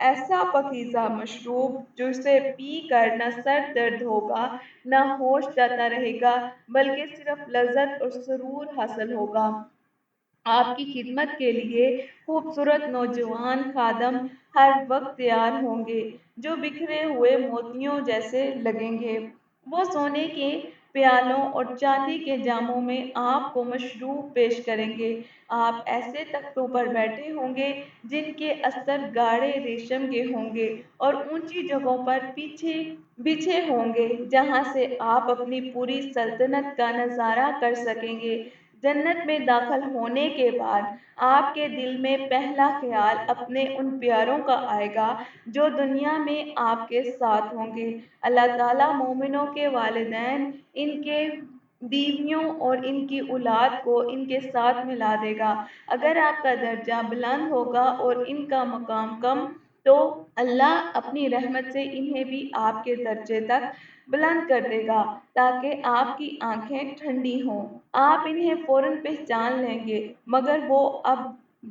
ایسا پاکیزہ مشروب جسے پی کر نہ سر درد ہوگا، نہ ہوش جاتا رہے گا، بلکہ صرف لذت اور سرور حاصل ہوگا۔ آپ کی خدمت کے لیے خوبصورت نوجوان خادم ہر وقت تیار ہوں گے، جو بکھرے ہوئے موتیوں جیسے لگیں گے۔ وہ سونے کے پیالوں اور چاندی کے جاموں میں آپ کو مشروب پیش کریں گے۔ آپ ایسے تختوں پر بیٹھے ہوں گے جن کے استر گاڑھے ریشم کے ہوں گے اور اونچی جگہوں پر پیچھے بچھے ہوں گے، جہاں سے آپ اپنی پوری سلطنت کا نظارہ کر سکیں گے۔ جنت میں داخل ہونے کے بعد آپ کے دل میں پہلا خیال اپنے ان پیاروں کا آئے گا جو دنیا میں آپ کے ساتھ ہوں گے۔ اللہ تعالیٰ مومنوں کے والدین، ان کے بیویوں اور ان کی اولاد کو ان کے ساتھ ملا دے گا۔ اگر آپ کا درجہ بلند ہوگا اور ان کا مقام کم، تو اللہ اپنی رحمت سے انہیں بھی آپ کے درجے تک بلند کر دے گا تاکہ آپ کی آنکھیں ٹھنڈی ہوں۔ آپ انہیں فوراً پہچان لیں گے، مگر وہ اب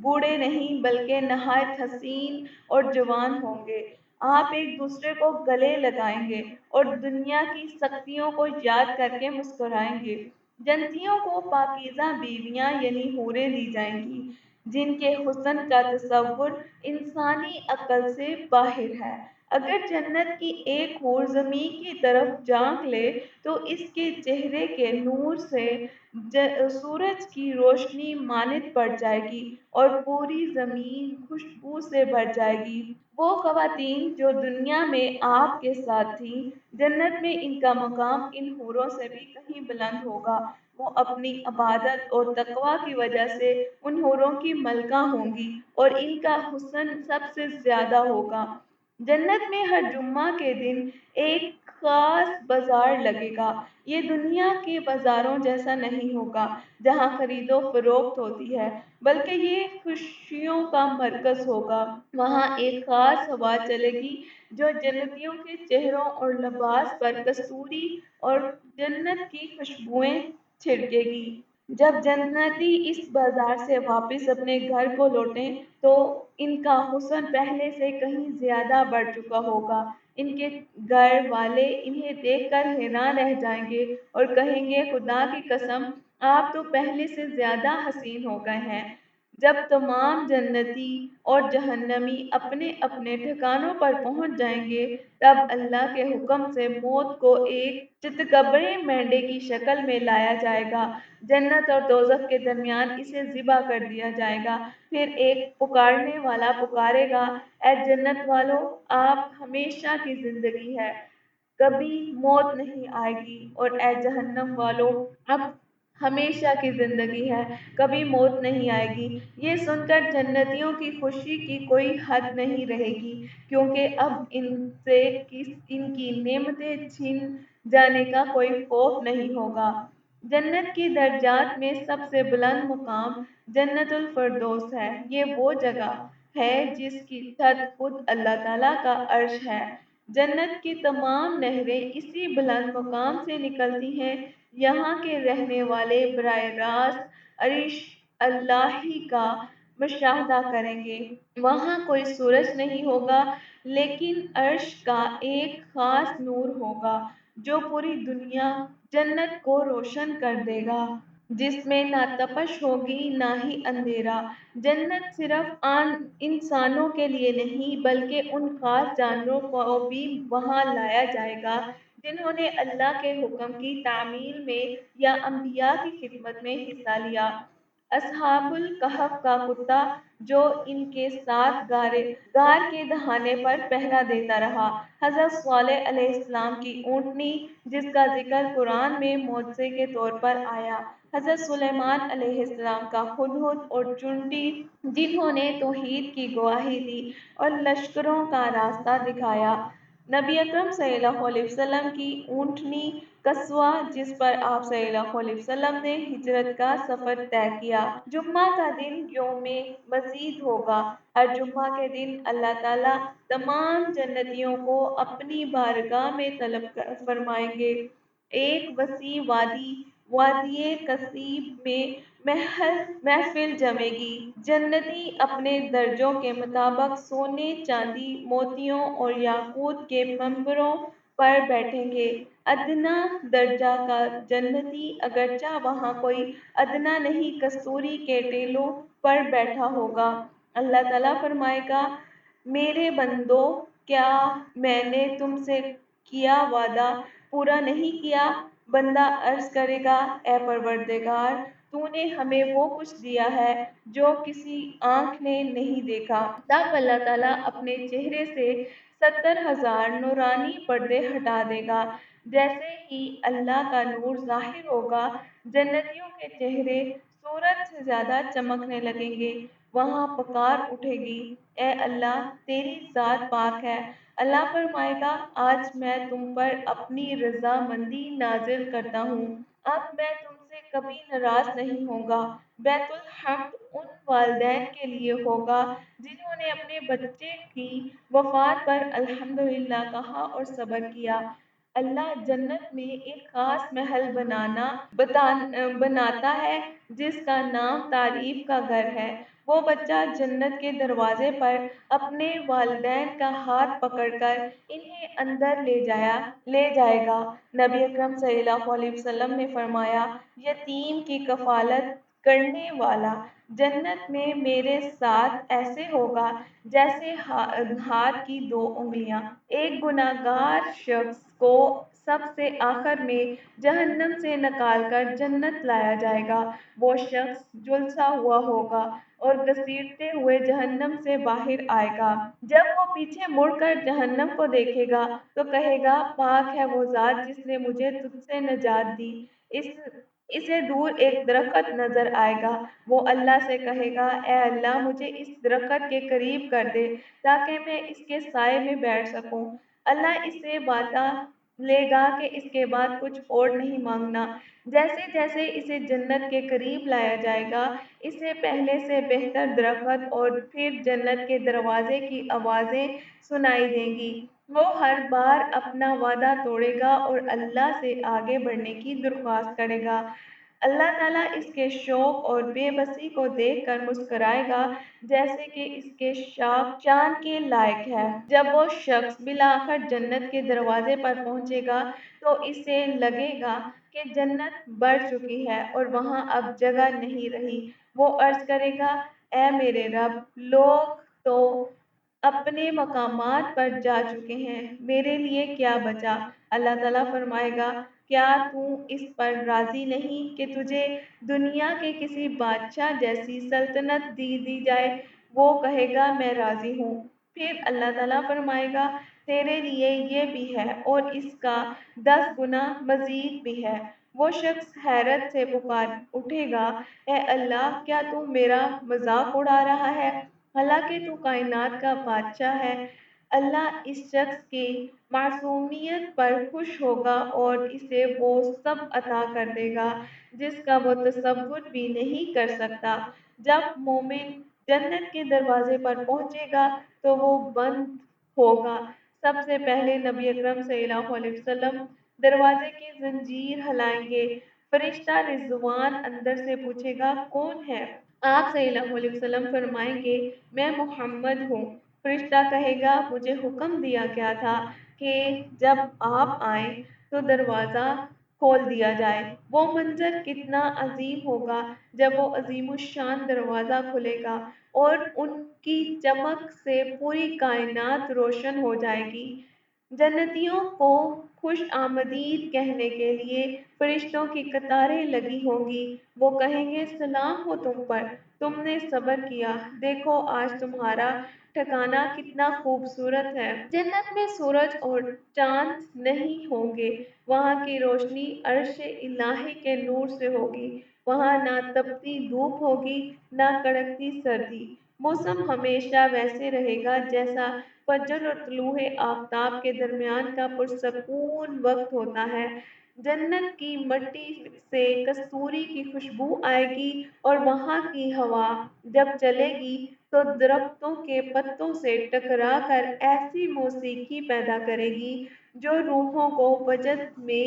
بوڑھے نہیں بلکہ نہایت حسین اور جوان ہوں گے۔ آپ ایک دوسرے کو گلے لگائیں گے اور دنیا کی سختیوں کو یاد کر کے مسکرائیں گے۔ جنتیوں کو پاکیزہ بیویاں یعنی حوریں دی جائیں گی، جن کے حسن کا تصور انسانی عقل سے باہر ہے۔ اگر جنت کی ایک حور زمین کی طرف جھانک لے تو اس کے چہرے کے نور سے سورج کی روشنی مانند پڑ جائے گی اور پوری زمین خوشبو سے بھر جائے گی۔ وہ خواتین جو دنیا میں آپ کے ساتھ تھیں، جنت میں ان کا مقام ان حوروں سے بھی کہیں بلند ہوگا۔ وہ اپنی عبادت اور تقوی کی وجہ سے ان حوروں کی ملکہ ہوں گی اور ان کا حسن سب سے زیادہ ہوگا۔ جنت میں ہر جمعہ کے دن ایک خاص بازار لگے گا۔ یہ دنیا کے بازاروں جیسا نہیں ہوگا جہاں خرید و فروخت ہوتی ہے، بلکہ یہ خوشیوں کا مرکز ہوگا۔ وہاں ایک خاص ہوا چلے گی جو جنتیوں کے چہروں اور لباس پر کستوری اور جنت کی خوشبوئیں چھڑکے گی۔ جب جنتی اس بازار سے واپس اپنے گھر کو لوٹیں تو ان کا حسن پہلے سے کہیں زیادہ بڑھ چکا ہوگا۔ ان کے گھر والے انہیں دیکھ کر حیران رہ جائیں گے اور کہیں گے، خدا کی قسم، آپ تو پہلے سے زیادہ حسین ہو گئے ہیں۔ جب تمام جنتی اور جہنمی اپنے اپنے ٹھکانوں پر پہنچ جائیں گے، تب اللہ کے حکم سے موت کو ایک چتکبرے مینڈے کی شکل میں لایا جائے گا۔ جنت اور دوزخ کے درمیان اسے ذبح کر دیا جائے گا۔ پھر ایک پکارنے والا پکارے گا، اے جنت والو، آپ ہمیشہ کی زندگی ہے، کبھی موت نہیں آئے گی، اور اے جہنم والو، اب ہمیشہ کی زندگی ہے، کبھی موت نہیں آئے گی۔ یہ سن کر جنتیوں کی خوشی کی کوئی حد نہیں رہے گی، کیونکہ اب ان سے ان کی نعمتیں چھین جانے کا کوئی خوف نہیں ہوگا۔ جنت کی درجات میں سب سے بلند مقام جنت الفردوس ہے۔ یہ وہ جگہ ہے جس کی چھت خود اللہ تعالیٰ کا عرش ہے۔ جنت کی تمام نہریں اسی بلند مقام سے نکلتی ہیں۔ یہاں کے رہنے والے براہ راست عرش الہی کا مشاہدہ کریں گے۔ وہاں کوئی سورج نہیں ہوگا، لیکن عرش کا ایک خاص نور ہوگا جو پوری دنیا جنت کو روشن کر دے گا، جس میں نہ تپش ہوگی نہ ہی اندھیرا۔ جنت صرف انسانوں کے لیے نہیں بلکہ ان خاص جانوروں کو بھی وہاں لایا جائے گا جنہوں نے اللہ کے حکم کی تعمیل میں یا انبیاء کی خدمت میں حصہ لیا۔ اصحاب الکہف کا کتا جو ان کے ساتھ غار کے دہانے پر پہرا دیتا رہا، حضرت صالح علیہ السلام کی اونٹنی جس کا ذکر قرآن میں معجزے کے طور پر آیا، حضرت سلیمان علیہ السلام کا ہدہد اور چونٹی جنہوں نے توحید کی گواہی دی اور لشکروں کا راستہ دکھایا، نبی اکرم صلی اللہ علیہ وسلم کی اونٹنی قصوہ جس پر آپ صلی اللہ علیہ وسلم نے ہجرت کا سفر طے کیا۔ جمعہ کا دن یوم مزید ہوگا۔ ہر جمعہ کے دن اللہ تعالیٰ تمام جنتیوں کو اپنی بارگاہ میں طلب فرمائیں گے۔ ایک وسیع وادی وادی کثیب میں محفل جمے گی۔ جنتی اپنے درجوں کے مطابق سونے، چاندی، موتیوں اور یاقوت کے منبروں پر بیٹھیں گے۔ ادنا درجہ کا جنتی اگرچہ وہاں کوئی ادنا نہیں کستوری کے ٹیلوں پر بیٹھا ہوگا۔ اللہ تعالیٰ فرمائے گا، میرے بندو، کیا میں نے تم سے کیا وعدہ پورا نہیں کیا؟ بندہ عرض کرے گا، اے پروردگار، تو نے ہمیں وہ کچھ دیا ہے جو کسی آنکھ نے نہیں دیکھا۔ تب اللہ تعالیٰ اپنے چہرے سے 70,000 نورانی پردے ہٹا دے گا۔ جیسے ہی اللہ کا نور ظاہر ہوگا، جنتیوں کے چہرے سورج سے زیادہ چمکنے لگیں گے۔ وہاں پکار اٹھے گی، اے اللہ، تیری ذات پاک ہے۔ اللہ فرمائے گا، آج میں تم پر اپنی رضامندی نازل کرتا ہوں۔ اب میں تم سے کبھی ناراض نہیں ہوں گا۔ بیت الحمد ان والدین کے لیے ہوگا جنہوں نے اپنے بچے کی وفات پر الحمدللہ کہا اور صبر کیا۔ اللہ جنت میں ایک خاص محل بناتا ہے جس کا نام تعریف کا گھر ہے۔ وہ بچہ جنت کے دروازے پر اپنے والدین کا ہاتھ پکڑ کر انہیں اندر لے جائے گا۔ نبی اکرم صلی اللہ علیہ وسلم نے فرمایا، یتیم کی کفالت کرنے والا جنت میں میرے ساتھ ایسے ہوگا جیسے ہاتھ کی دو انگلیاں۔ ایک گناہگار شخص کو سب سے آخر میں جہنم سے نکال کر جنت لایا جائے گا۔ وہ شخص جھلسا ہوا ہوگا اور گھسیٹتے ہوئے جہنم سے باہر آئے گا۔ جب وہ پیچھے مڑ کر جہنم کو دیکھے گا تو کہے گا، پاک ہے وہ ذات جس نے مجھے تجھ سے نجات دی۔ اسے دور ایک درخت نظر آئے گا۔ وہ اللہ سے کہے گا، اے اللہ، مجھے اس درخت کے قریب کر دے تاکہ میں اس کے سائے میں بیٹھ سکوں۔ اللہ اس سے وعدہ لے گا کہ اس کے بعد کچھ اور نہیں مانگنا۔ جیسے جیسے اسے جنت کے قریب لایا جائے گا، اسے پہلے سے بہتر درخت اور پھر جنت کے دروازے کی آوازیں سنائی دیں گی۔ وہ ہر بار اپنا وعدہ توڑے گا اور اللہ سے آگے بڑھنے کی درخواست کرے گا۔ اللہ تعالیٰ اس کے شوق اور بے بسی کو دیکھ کر مسکرائے گا جیسے کہ اس کے شان کے لائق ہے۔ جب وہ شخص بالآخر جنت کے دروازے پر پہنچے گا تو اسے لگے گا کہ جنت بھر چکی ہے اور وہاں اب جگہ نہیں رہی۔ وہ عرض کرے گا، اے میرے رب، لوگ تو اپنے مقامات پر جا چکے ہیں، میرے لیے کیا بچا؟ اللہ تعالیٰ فرمائے گا، کیا تو اس پر راضی نہیں کہ تجھے دنیا کے کسی بادشاہ جیسی سلطنت دی جائے؟ وہ کہے گا، میں راضی ہوں۔ پھر اللہ تعالیٰ فرمائے گا، تیرے لیے یہ بھی ہے اور اس کا 10 گنا مزید بھی ہے۔ وہ شخص حیرت سے پکار اٹھے گا، اے اللہ، کیا تو میرا مذاق اڑا رہا ہے؟ حالانکہ تو کائنات کا بادشاہ ہے۔ اللہ اس شخص کی معصومیت پر خوش ہوگا اور اسے وہ سب عطا کر دے گا جس کا وہ تصور بھی نہیں کر سکتا۔ جب مومن جنت کے دروازے پر پہنچے گا تو وہ بند ہوگا۔ سب سے پہلے نبی اکرم صلی اللہ علیہ وسلم دروازے کی زنجیر ہلائیں گے۔ فرشتہ رضوان اندر سے پوچھے گا، کون ہے؟ آپ صلی اللہ علیہ وسلم فرمائیں گے، میں محمد ہوں۔ فرشتہ کہے گا، مجھے حکم دیا گیا تھا کہ جب آپ آئیں تو دروازہ کھول دیا جائے۔ وہ منظر کتنا عظیم ہوگا جب وہ عظیم الشان دروازہ کھلے گا اور ان کی چمک سے پوری کائنات روشن ہو جائے گی۔ جنتیوں کو خوش آمدید کہنے کے لیے فرشتوں کی قطاریں لگی ہوں گی۔ وہ کہیں گے، سلام ہو تم پر، تم نے صبر کیا، دیکھو آج تمہارا ٹھکانہ کتنا خوبصورت ہے۔ جنت میں سورج اور چاند نہیں ہوں گے۔ وہاں کی روشنی عرش الہی کے نور سے ہوگی۔ وہاں نہ تپتی دھوپ ہوگی نہ کڑکتی سردی۔ موسم ہمیشہ ویسے رہے گا جیسا فجر اور طلوع آفتاب کے درمیان کا پرسکون وقت ہوتا ہے۔ جنت کی مٹی سے کستوری کی خوشبو آئے گی اور وہاں کی ہوا جب چلے گی تو درختوں کے پتوں سے ٹکرا کر ایسی موسیقی پیدا کرے گی جو روحوں کو وجد میں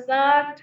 60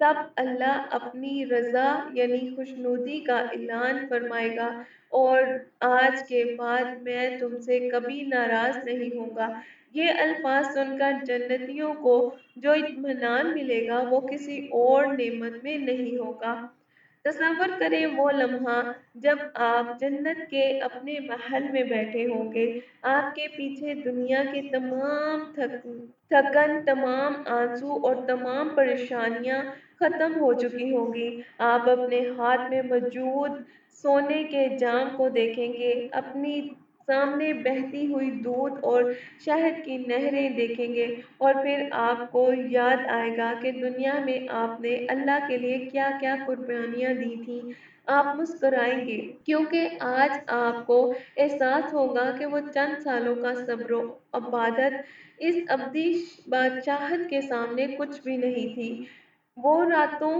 تب اللہ اپنی رضا یعنی خوشنودی کا اعلان فرمائے گا اور آج کے بعد میں تم سے کبھی ناراض نہیں ہوں گا۔ یہ الفاظ سن کر جنتیوں کو جو اطمینان ملے گا وہ کسی اور نعمت میں نہیں ہوگا۔ تصور کریں وہ لمحہ جب آپ جنت کے اپنے محل میں بیٹھے ہوں گے، آپ کے پیچھے دنیا کے تمام تھکن، تمام آنسو اور تمام پریشانیاں ختم ہو چکی ہوں گی۔ آپ اپنے ہاتھ میں موجود سونے کے جام کو دیکھیں گے، اپنی سامنے بہتی ہوئی دودھ اور شہد کی نہریں دیکھیں گے اور پھر آپ کو یاد آئے گا کہ دنیا میں آپ نے اللہ کے لیے کیا کیا قربانیاں دی تھیں۔ آپ مسکرائیں گے کیونکہ آج آپ کو احساس ہوگا کہ وہ چند سالوں کا صبر و عبادت اس ابدی بادشاہت کے سامنے کچھ بھی نہیں تھی۔ وہ راتوں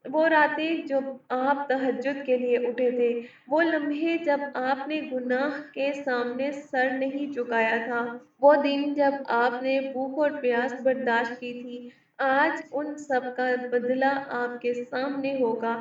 وہ راتیں جب آپ تہجد کے لیے اٹھے تھے، وہ لمحے جب آپ نے گناہ کے سامنے سر نہیں جھکایا تھا، وہ دن جب آپ نے بھوک اور پیاس برداشت کی تھی، آج ان سب کا بدلہ آپ کے سامنے ہوگا۔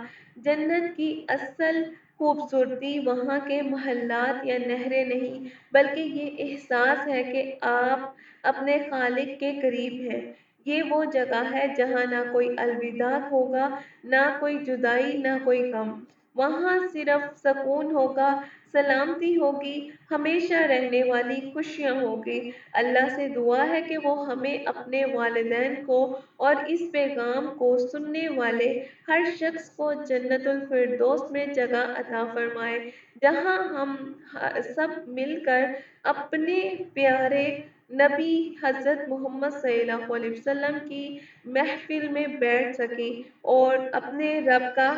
جنت کی اصل خوبصورتی وہاں کے محلات یا نہریں نہیں، بلکہ یہ احساس ہے کہ آپ اپنے خالق کے قریب ہیں۔ یہ وہ جگہ ہے جہاں نہ کوئی الوداع ہوگا، نہ کوئی جدائی، نہ کوئی غم۔ وہاں صرف سکون ہوگا، سلامتی ہوگی، ہمیشہ رہنے والی خوشیاں ہوگی۔ اللہ سے دعا ہے کہ وہ ہمیں اپنے والدین کو اور اس پیغام کو سننے والے ہر شخص کو جنت الفردوس میں جگہ عطا فرمائے، جہاں ہم سب مل کر اپنے پیارے نبی حضرت محمد صلی اللہ علیہ وسلم کی محفل میں بیٹھ سکیں اور اپنے رب کا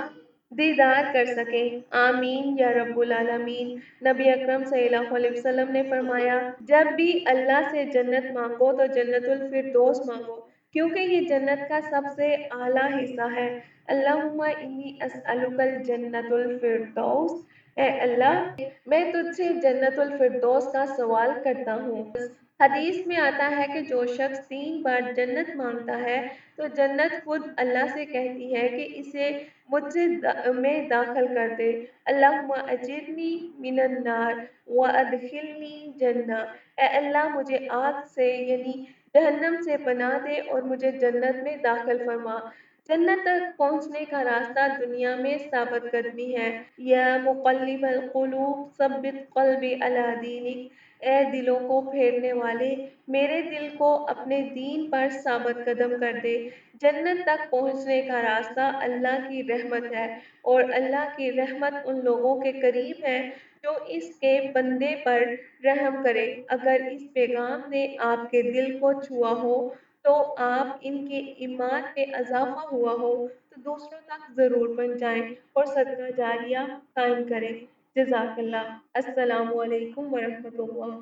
دیدار کر سکیں۔ آمین یا رب العالمین۔ نبی اکرم صلی اللہ علیہ وسلم نے فرمایا، جب بھی اللہ سے جنت مانگو تو جنت الفردوس مانگو، کیونکہ یہ جنت کا سب سے اعلیٰ حصہ ہے۔ اللہم انی اسألک الجنت الفردوس۔ اے اللہ، میں تجھ سے جنت الفردوس کا سوال کرتا ہوں۔ حدیث میں آتا ہے کہ جو شخص 3 بار جنت مانگتا ہے تو جنت خود اللہ سے کہتی ہے کہ اسے مجھ سے میں داخل کر دے۔ اللہم اجرنی من النار وادخلنی جنہ۔ اے اللہ، مجھے آگ سے یعنی جہنم سے پناہ دے اور مجھے جنت میں داخل فرما۔ جنت تک پہنچنے کا راستہ دنیا میں ثابت قدمی ہے۔ یا مقلب القلوب ثبت قلبی علی دینک۔ اے دلوں کو پھیرنے والے، میرے دل کو اپنے دین پر ثابت قدم کر دے۔ جنت تک پہنچنے کا راستہ اللہ کی رحمت ہے اور اللہ کی رحمت ان لوگوں کے قریب ہے جو اس کے بندے پر رحم کرے۔ اگر اس پیغام نے آپ کے دل کو چھوا ہو تو آپ ان کے ایمان میں اضافہ ہوا ہو تو دوسروں تک ضرور پہنچائیں اور صدقہ جاریہ قائم کریں۔ جزاک اللہ۔ السلام علیکم ورحمۃ اللہ۔